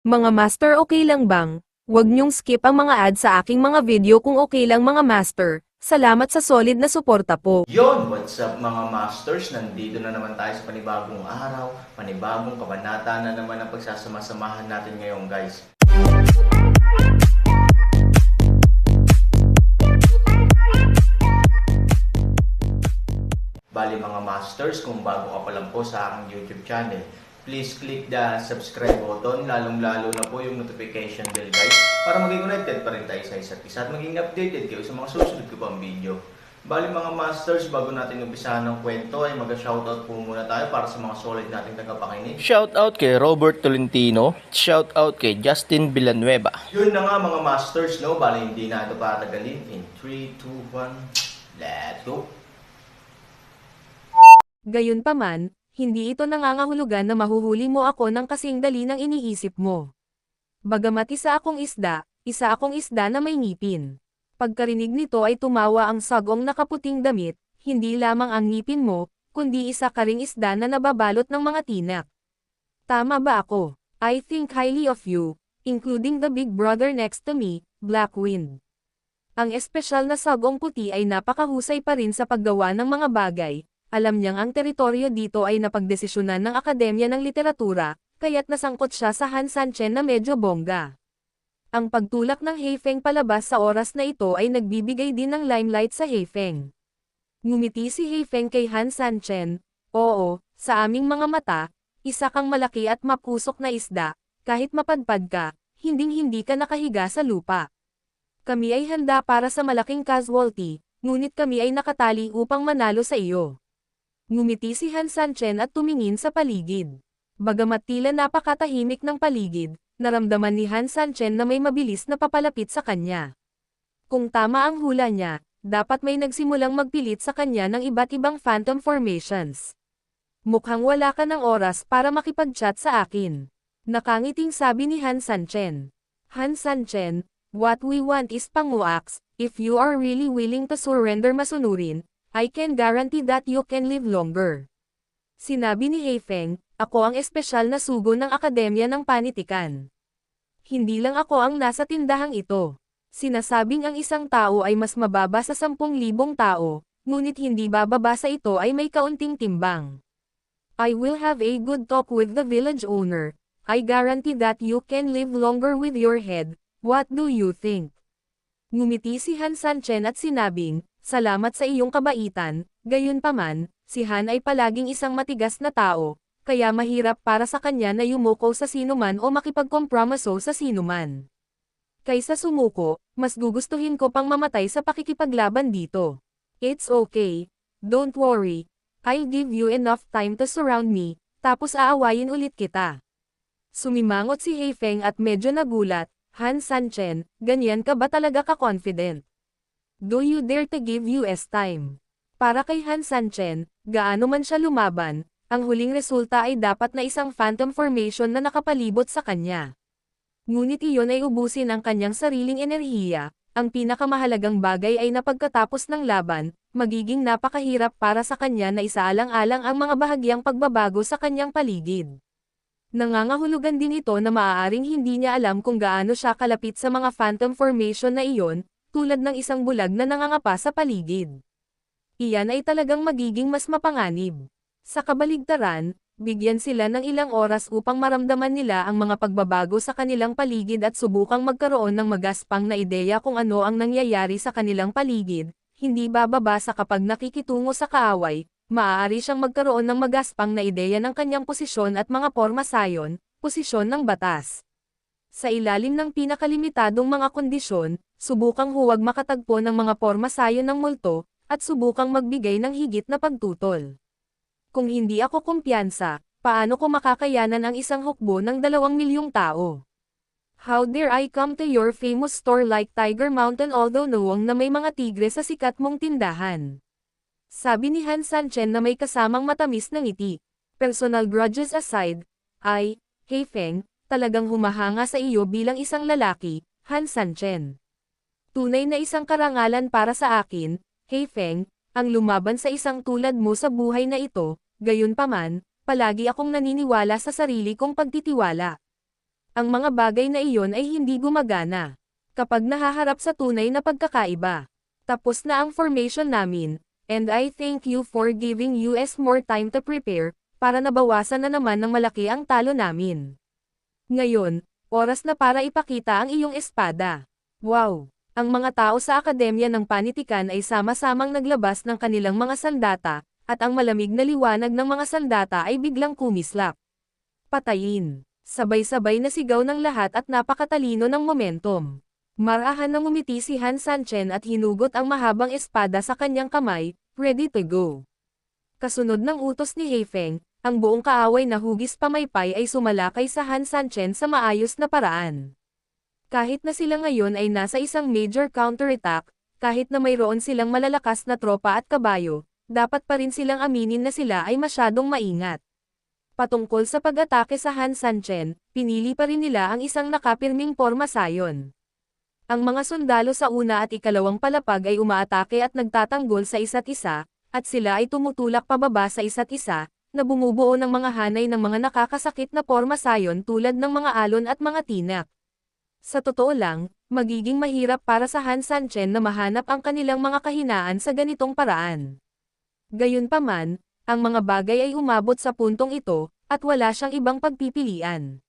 Mga master, okay lang bang? Huwag niyong skip ang mga ads sa aking mga video kung okay lang mga master. Salamat sa solid na suporta po. Yon, what's up mga masters? Nandito na naman tayo sa panibagong araw, panibagong kabanata na naman ang pagsasama-samahan natin ngayon guys. Bali mga masters, kung bago ka pa lang po sa aking YouTube channel, please click the subscribe button, lalong-lalo na po yung notification bell guys, para maging connected pa rin tayo sa isa't isa at maging updated kayo sa mga susunod ko pang video. Bali mga masters, bago natin umpisahan ng kwento ay mag-shoutout po muna tayo para sa mga solid nating tagapakinig. Shoutout kay Robert Tolentino, shoutout kay Justin Villanueva. Yun na nga mga masters, no? Bali hindi na ito patagalin. In 3, 2, 1, let's go! Gayunpaman, hindi ito nangangahulugan na mahuhuli mo ako ng kasing dali ng iniisip mo. Bagamat isa akong isda na may ngipin. Pagkarinig nito ay tumawa ang sagong nakaputing damit, hindi lamang ang ngipin mo, kundi isa ka ring isda na nababalot ng mga tinak. Tama ba ako? I think highly of you, including the big brother next to me, Black Wind. Ang espesyal na sagong puti ay napakahusay pa rin sa paggawa ng mga bagay. Alam niyang ang teritoryo dito ay napagdesisyonan ng Akademya ng Literatura, kaya't nasangkot siya sa Han Sanchen na medyo bongga. Ang pagtulak ng Heifeng palabas sa oras na ito ay nagbibigay din ng limelight sa Heifeng. Ngumiti si Heifeng kay Han Sanchen, oo, sa aming mga mata, isa kang malaki at mapusok na isda, kahit mapadpad ka, hinding-hindi ka nakahiga sa lupa. Kami ay handa para sa malaking casualty, ngunit kami ay nakatali upang manalo sa iyo. Ngumiti si Han Sanchen at tumingin sa paligid. Bagamat tila napakatahimik ng paligid, naramdaman ni Han Sanchen na may mabilis na papalapit sa kanya. Kung tama ang hula niya, dapat may nagsimulang magpilit sa kanya ng iba't ibang phantom formations. Mukhang wala ka ng oras para makipag-chat sa akin. Nakangiting sabi ni Han Sanchen. Han Sanchen, what we want is panguaks, if you are really willing to surrender masunurin, I can guarantee that you can live longer. Sinabi ni Heifeng, ako ang espesyal na sugo ng Akademya ng Panitikan. Hindi lang ako ang nasa tindahang ito. Sinasabing ang isang tao ay mas mababa sa 10,000 tao, ngunit hindi bababa sa ito ay may kaunting timbang. I will have a good talk with the village owner. I guarantee that you can live longer with your head. What do you think? Ngumiti si Han Sanchen at sinabing, salamat sa iyong kabaitan, gayunpaman, si Han ay palaging isang matigas na tao, kaya mahirap para sa kanya na yumuko sa sinuman o makipagkompromiso sa sinuman. Kaysa sumuko, mas gugustuhin ko pang mamatay sa pakikipaglaban dito. It's okay. Don't worry. I'll give you enough time to surround me, tapos aawayin ulit kita. Sumimangot si Heifeng at medyo nagulat. Han Sanchen, ganyan ka ba talaga ka-confident? Do you dare to give US time? Para kay Han Sanchen, gaano man siya lumaban, ang huling resulta ay dapat na isang phantom formation na nakapalibot sa kanya. Ngunit iyon ay ubusin ang kanyang sariling enerhiya, ang pinakamahalagang bagay ay na pagkatapos ng laban, magiging napakahirap para sa kanya na isaalang-alang ang mga bahagyang pagbabago sa kanyang paligid. Nangangahulugan din ito na maaaring hindi niya alam kung gaano siya kalapit sa mga phantom formation na iyon, tulad ng isang bulag na nangangapa sa paligid. Iyan ay talagang magiging mas mapanganib. Sa kabaligtaran, bigyan sila ng ilang oras upang maramdaman nila ang mga pagbabago sa kanilang paligid at subukang magkaroon ng magaspang na ideya kung ano ang nangyayari sa kanilang paligid, hindi bababa sa kapag nakikitungo sa kaaway. Maaari siyang magkaroon ng magaspang na ideya ng kanyang posisyon at mga porma sayon, posisyon ng batas. Sa ilalim ng pinakalimitadong mga kondisyon, subukang huwag makatagpo ng mga porma sayon ng multo, at subukang magbigay ng higit na pagtutol. Kung hindi ako kumpiyansa, paano ko makakayanan ang isang hukbo ng 2,000,000 tao? How dare I come to your famous store like Tiger Mountain although knowing na may mga tigre sa sikat mong tindahan? Sabi ni Han Sanchen na may kasamang matamis na ngiti. Personal grudges aside, Heifeng, talagang humahanga sa iyo bilang isang lalaki, Han Sanchen. Tunay na isang karangalan para sa akin, Heifeng, ang lumaban sa isang tulad mo sa buhay na ito, gayunpaman, palagi akong naniniwala sa sarili kong pagtitiwala. Ang mga bagay na iyon ay hindi gumagana. Kapag nahaharap sa tunay na pagkakaiba. Tapos na ang formation namin, and I thank you for giving us more time to prepare, para nabawasan na naman ng malaki ang talo namin. Ngayon, oras na para ipakita ang iyong espada. Wow! Ang mga tao sa Akademya ng Panitikan ay sama-samang naglabas ng kanilang mga sandata, at ang malamig na liwanag ng mga sandata ay biglang kumislap. Patayin! Sabay-sabay na sigaw ng lahat at napakatalino ng momentum. Marahan na ngumiti si Han Sanchen at hinugot ang mahabang espada sa kanyang kamay, ready to go. Kasunod ng utos ni Heifeng, ang buong kaaway na hugis pamaypay ay sumalakay sa Han Sanchen sa maayos na paraan. Kahit na sila ngayon ay nasa isang major counterattack, kahit na mayroon silang malalakas na tropa at kabayo, dapat pa rin silang aminin na sila ay masyadong maingat. Patungkol sa pag-atake sa Han Sanchen, pinili pa rin nila ang isang nakapirming pormasayon. Ang mga sundalo sa una at ikalawang palapag ay umaatake at nagtatanggol sa isa't isa, at sila ay tumutulak pababa sa isa't isa, na bumubuo ng mga hanay ng mga nakakasakit na pormasayon tulad ng mga alon at mga tinak. Sa totoo lang, magiging mahirap para sa Han Sanchen na mahanap ang kanilang mga kahinaan sa ganitong paraan. Gayunpaman, ang mga bagay ay umabot sa puntong ito, at wala siyang ibang pagpipilian.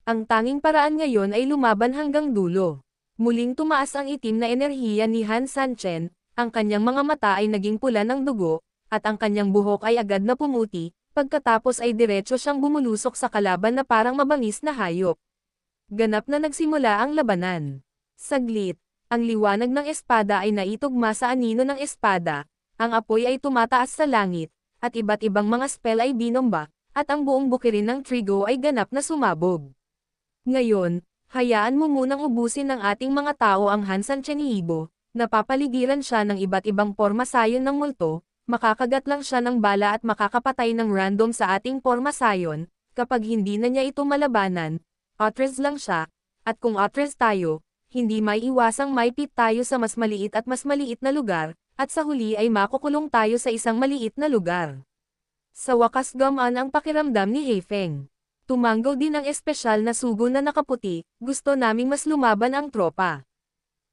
Ang tanging paraan ngayon ay lumaban hanggang dulo. Muling tumaas ang itim na enerhiya ni Han Sanchen, ang kanyang mga mata ay naging pula ng dugo, at ang kanyang buhok ay agad na pumuti, pagkatapos ay diretso siyang bumulusok sa kalaban na parang mabangis na hayop. Ganap na nagsimula ang labanan. Saglit, ang liwanag ng espada ay naitugma sa anino ng espada, ang apoy ay tumataas sa langit, at iba't ibang mga spell ay binomba, at ang buong bukirin ng trigo ay ganap na sumabog. Ngayon, hayaan mo munang ubusin ng ating mga tao ang Han Sanchen Ibo, napapaligiran siya ng iba't ibang pormasayon ng multo, makakagat lang siya ng bala at makakapatay ng random sa ating pormasayon, kapag hindi na niya ito malabanan, Otres lang siya, at kung Otres tayo, hindi may iwasang maipit tayo sa mas maliit na lugar, at sa huli ay makukulong tayo sa isang maliit na lugar. Sa wakas gamaan ang pakiramdam ni Heifeng. Tumanggaw din ang espesyal na sugo na nakaputi, gusto naming mas lumaban ang tropa.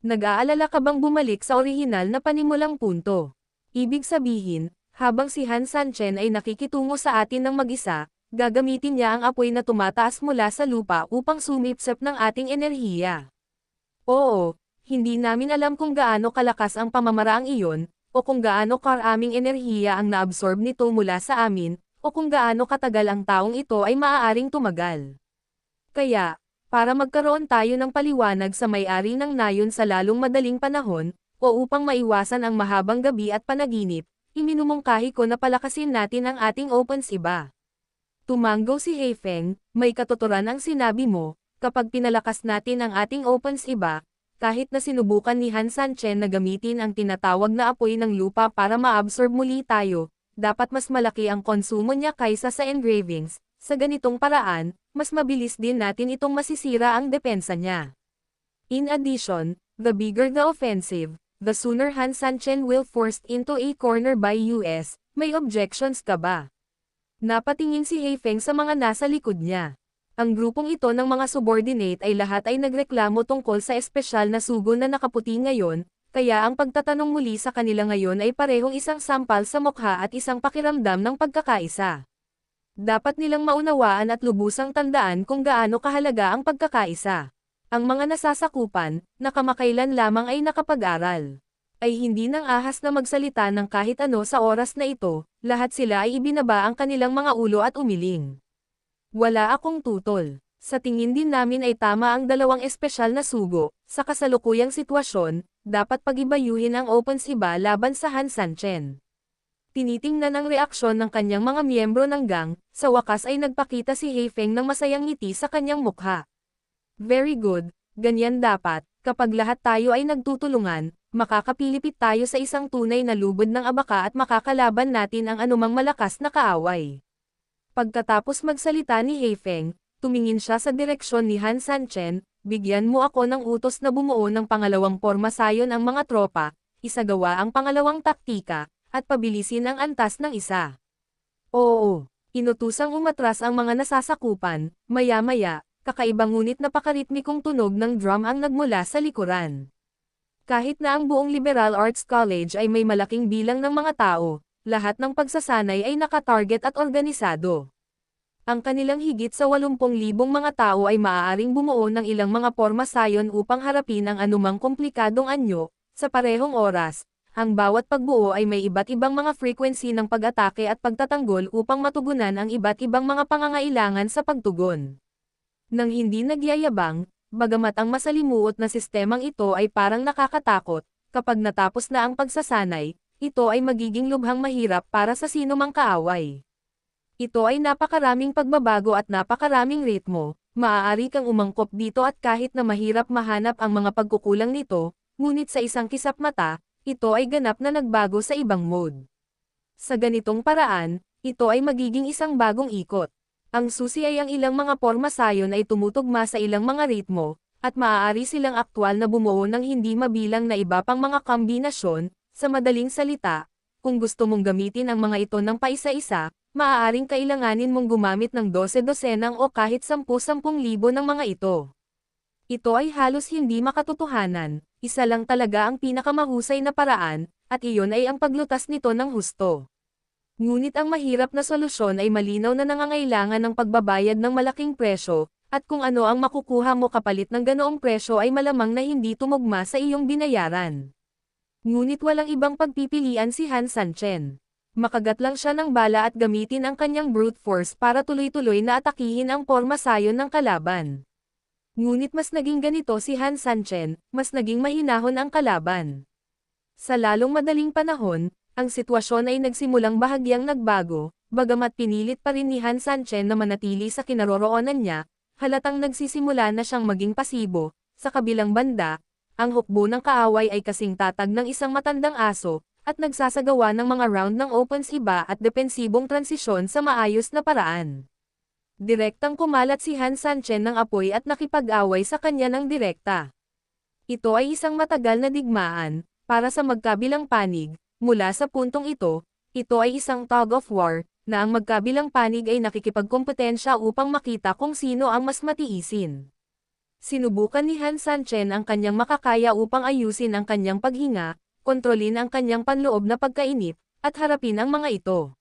Nag-aalala ka bang bumalik sa orihinal na panimulang punto? Ibig sabihin, habang si Han Sanchen ay nakikitungo sa atin ng mag-isa, gagamitin niya ang apoy na tumataas mula sa lupa upang sumipsip ng ating enerhiya. Oo, hindi namin alam kung gaano kalakas ang pamamaraang iyon, o kung gaano karaming enerhiya ang naabsorb nito mula sa amin, o kung gaano katagal ang taong ito ay maaaring tumagal. Kaya, para magkaroon tayo ng paliwanag sa may-ari ng nayon sa lalong madaling panahon, o upang maiwasan ang mahabang gabi at panaginip, iminumungkahi ko na palakasin natin ang ating opens iba. Tumanggaw si Heifeng, may katuturan ang sinabi mo, kapag pinalakas natin ang ating opens iba, kahit na sinubukan ni Han Sanchen na gamitin ang tinatawag na apoy ng lupa para maabsorb muli tayo, dapat mas malaki ang konsumo niya kaysa sa engravings, sa ganitong paraan, mas mabilis din natin itong masisira ang depensa niya. In addition, the bigger the offensive, the sooner Han Sanchen will forced into a corner by US, may objections ka ba? Napatingin si Heifeng sa mga nasa likod niya. Ang grupong ito ng mga subordinate ay lahat ay nagreklamo tungkol sa espesyal na sugo na nakaputi ngayon, kaya ang pagtatanong muli sa kanila ngayon ay parehong isang sampal sa mukha at isang pakiramdam ng pagkakaisa. Dapat nilang maunawaan at lubusang tandaan kung gaano kahalaga ang pagkakaisa. Ang mga nasasakupan, na kamakailan lamang ay nakapag-aral, ay hindi nang ahas na magsalita ng kahit ano sa oras na ito, lahat sila ay ibinaba ang kanilang mga ulo at umiling. Wala akong tutol. Sa tingin din namin ay tama ang dalawang espesyal na sugo, sa kasalukuyang sitwasyon, dapat pagibayuhin ang opens iba laban sa Han Sanchen. Tinitingnan ang reaksyon ng kanyang mga miyembro ng gang, sa wakas ay nagpakita si Heifeng ng masayang ngiti sa kanyang mukha. Very good, ganyan dapat, kapag lahat tayo ay nagtutulungan, makakapilipit tayo sa isang tunay na lubod ng abaka at makakalaban natin ang anumang malakas na kaaway. Pagkatapos magsalita ni Heifeng, tumingin siya sa direksyon ni Han Sanchen, bigyan mo ako ng utos na bumuo ng pangalawang pormasayon ang mga tropa, isagawa ang pangalawang taktika, at pabilisin ang antas ng isa. Oo, inutusang umatras ang mga nasasakupan, maya-maya, kakaiba ngunit napakaritmikong tunog ng drum ang nagmula sa likuran. Kahit na ang buong Liberal Arts College ay may malaking bilang ng mga tao, lahat ng pagsasanay ay nakatarget at organisado. Ang kanilang higit sa 80,000 mga tao ay maaaring bumuo ng ilang mga pormasayon upang harapin ang anumang komplikadong anyo, sa parehong oras. Ang bawat pagbuo ay may iba't ibang mga frequency ng pag-atake at pagtatanggol upang matugunan ang iba't ibang mga pangangailangan sa pagtugon. Nang hindi nagyayabang, bagamat ang masalimuot na sistemang ito ay parang nakakatakot, kapag natapos na ang pagsasanay, ito ay magiging lubhang mahirap para sa sinumang kaaway. Ito ay napakaraming pagbabago at napakaraming ritmo, maaari kang umangkop dito at kahit na mahirap mahanap ang mga pagkukulang nito, ngunit sa isang kisap mata, ito ay ganap na nagbago sa ibang mode. Sa ganitong paraan, ito ay magiging isang bagong ikot. Ang susi ay ang ilang mga pormasayon ay tumutugma sa ilang mga ritmo, at maaari silang aktwal na bumuo ng hindi mabilang na iba pang mga kombinasyon. Sa madaling salita, kung gusto mong gamitin ang mga ito ng paisa-isa, maaaring kailanganin mong gumamit ng 12 o kahit 10,000 ng mga ito. Ito ay halos hindi makatotohanan, isa lang talaga ang pinakamahusay na paraan, at iyon ay ang paglutas nito ng husto. Ngunit ang mahirap na solusyon ay malinaw na nangangailangan ng pagbabayad ng malaking presyo, at kung ano ang makukuha mo kapalit ng ganoong presyo ay malamang na hindi tumugma sa iyong binayaran. Ngunit walang ibang pagpipilian si Han Sanchen. Makagat lang siya ng bala at gamitin ang kanyang brute force para tuloy-tuloy na atakihin ang pormasayon ng kalaban. Ngunit mas naging ganito si Han Sanchen, mas naging mahinahon ang kalaban. Sa lalong madaling panahon, ang sitwasyon ay nagsimulang bahagyang nagbago, bagamat pinilit pa rin ni Han Sanchen na manatili sa kinaroroonan niya, halatang nagsisimula na siyang maging pasibo. Sa kabilang banda, ang hukbo ng kaaway ay kasing tatag ng isang matandang aso, at nagsasagawa ng mga round ng opens iba at depensibong transisyon sa maayos na paraan. Direktang kumalat si Han Sanchen ng apoy at nakipag-away sa kanya ng direkta. Ito ay isang matagal na digmaan, para sa magkabilang panig. Mula sa puntong ito ay isang tug of war, na ang magkabilang panig ay nakikipagkompetensya upang makita kung sino ang mas matiisin. Sinubukan ni Han Sanchen ang kanyang makakaya upang ayusin ang kanyang paghinga, kontrolin ang kanyang panloob na pagkainip, at harapin ang mga ito.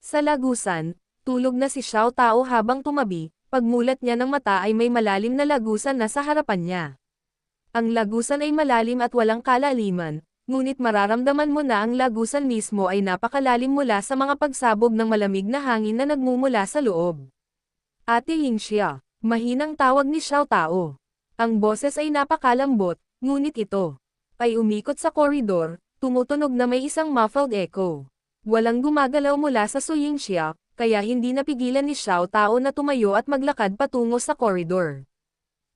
Sa lagusan, tulog na si Xiao Tao habang tumabi, pagmulat niya ng mata ay may malalim na lagusan na sa harapan niya. Ang lagusan ay malalim at walang kalaliman, ngunit mararamdaman mo na ang lagusan mismo ay napakalalim mula sa mga pagsabog ng malamig na hangin na nagmumula sa loob. Ate Yingxia, mahinang tawag ni Xiao Tao. Ang boses ay napakalambot, ngunit ito ay umikot sa koridor, tumutunog na may isang muffled echo. Walang gumagalaw mula sa Su Yingxia, kaya hindi napigilan ni Xiao Tao na tumayo at maglakad patungo sa koridor.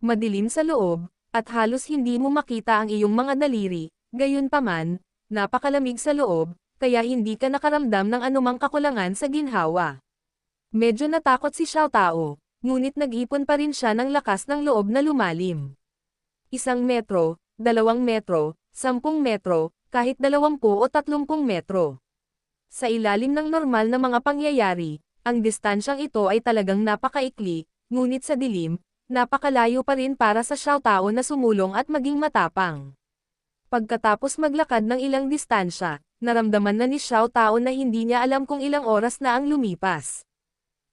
Madilim sa loob, at halos hindi mo makita ang iyong mga daliri, gayunpaman, napakalamig sa loob, kaya hindi ka nakaramdam ng anumang kakulangan sa ginhawa. Medyo natakot si Xiao Tao, ngunit nag-ipon pa rin siya ng lakas ng loob na lumalim. 1 metro, 2 metro, 10 metro, kahit 20 o 30 metro. Sa ilalim ng normal na mga pangyayari, ang distansyang ito ay talagang napakaikli, ngunit sa dilim, napakalayo pa rin para sa Xiao Tao na sumulong at maging matapang. Pagkatapos maglakad ng ilang distansya, naramdaman na ni Xiao Tao na hindi niya alam kung ilang oras na ang lumipas.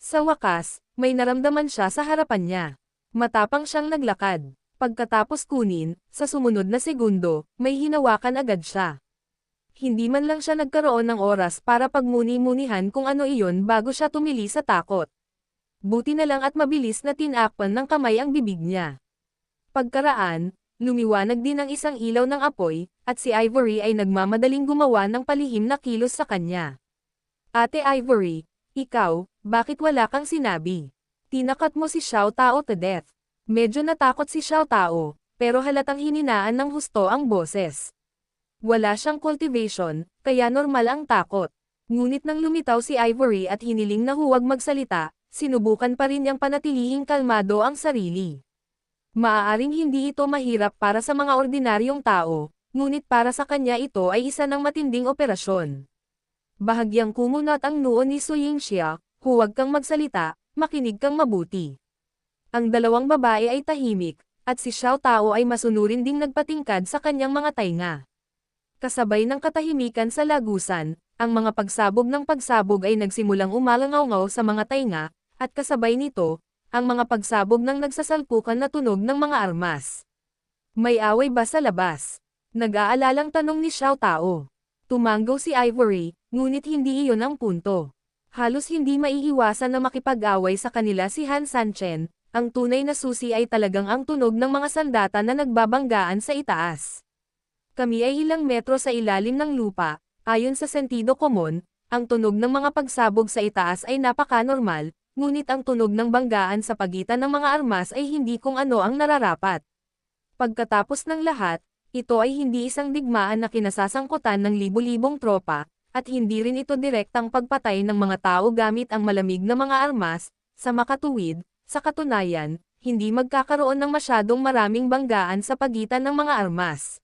Sa wakas, may naramdaman siya sa harapan niya. Matapang siyang naglakad. Pagkatapos kunin, sa sumunod na segundo, may hinawakan agad siya. Hindi man lang siya nagkaroon ng oras para pagmuni-munihan kung ano iyon bago siya tumili sa takot. Buti na lang at mabilis na tinakpan ng kamay ang bibig niya. Pagkaraan, lumiwanag din ang isang ilaw ng apoy, at si Ivory ay nagmamadaling gumawa ng palihim na kilos sa kanya. Ate Ivory, ikaw, bakit wala kang sinabi? Tinakat mo si Xiao Tao to death. Medyo natakot si Xiao Tao, pero halatang hininaan ng husto ang boses. Wala siyang cultivation, kaya normal ang takot. Ngunit nang lumitaw si Ivory at hiniling na huwag magsalita, sinubukan pa rin niyang panatilihing kalmado ang sarili. Maaaring hindi ito mahirap para sa mga ordinaryong tao, ngunit para sa kanya ito ay isa ng matinding operasyon. Bahagyang kumunat ang noo ni Su Yingxia, huwag kang magsalita, makinig kang mabuti. Ang dalawang babae ay tahimik, at si Xiao Tao ay masunurin ding nagpatingkad sa kanyang mga tainga. Kasabay ng katahimikan sa lagusan, ang mga pagsabog ng pagsabog ay nagsimulang umalangaw-ngaw sa mga tainga, at kasabay nito, ang mga pagsabog ng nagsasalpukan na tunog ng mga armas. May away ba sa labas? Nag-aalalang tanong ni Xiao Tao. Tumanggaw si Ivory, ngunit hindi iyon ang punto. Halos hindi maiiwasan na makipag-away sa kanila si Han Sanchen, ang tunay na susi ay talagang ang tunog ng mga sandata na nagbabanggaan sa itaas. Kami ay ilang metro sa ilalim ng lupa, ayon sa sentido komon, ang tunog ng mga pagsabog sa itaas ay napaka-normal, ngunit ang tunog ng banggaan sa pagitan ng mga armas ay hindi kung ano ang nararapat. Pagkatapos ng lahat, ito ay hindi isang digmaan na kinasasangkutan ng libu-libong tropa, at hindi rin ito direktang pagpatay ng mga tao gamit ang malamig na mga armas, sa makatuwid, sa katunayan, hindi magkakaroon ng masyadong maraming banggaan sa pagitan ng mga armas.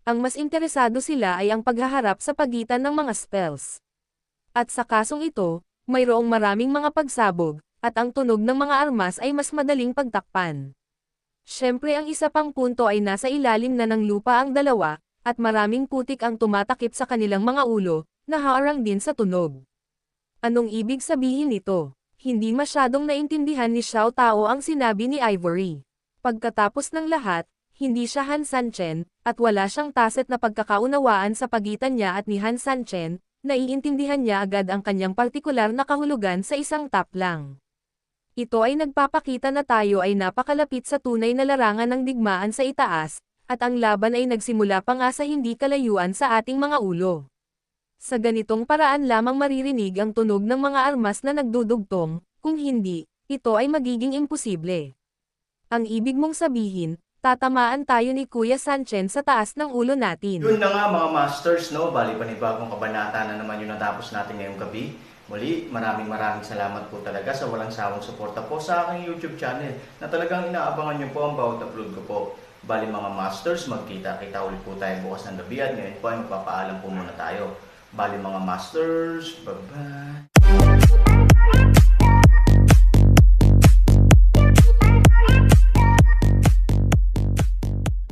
Ang mas interesado sila ay ang paghaharap sa pagitan ng mga spells. At sa kasong ito, mayroong maraming mga pagsabog, at ang tunog ng mga armas ay mas madaling pagtakpan. Siyempre ang isa pang punto ay nasa ilalim na ng lupa ang dalawa, at maraming putik ang tumatakip sa kanilang mga ulo, na haarang din sa tunog. Anong ibig sabihin nito? Hindi masyadong naintindihan ni Xiao Tao ang sinabi ni Ivory. Pagkatapos ng lahat, hindi siya Han Sanchen, at wala siyang tacit na pagkakaunawaan sa pagitan niya at ni Han Sanchen, naiintindihan niya agad ang kanyang partikular na kahulugan sa isang tap lang. Ito ay nagpapakita na tayo ay napakalapit sa tunay na larangan ng digmaan sa itaas, at ang laban ay nagsimula pa nga sa hindi kalayuan sa ating mga ulo. Sa ganitong paraan lamang maririnig ang tunog ng mga armas na nagdudugtong, kung hindi, ito ay magiging imposible. Ang ibig mong sabihin, tatamaan tayo ni Kuya Sanchen sa taas ng ulo natin. Yun na nga mga masters, no? Bali panibagong kabanata na naman yung natapos natin ngayong gabi. Muli, maraming salamat po talaga sa walang sawang suporta po sa aking YouTube channel na talagang inaabangan nyo po ang bawat upload ko po. Bali mga masters, magkita-kita ulit po tayo bukas ng gabi at ngayon po ay magpapaalam po muna tayo. Bali mga masters, bye-bye!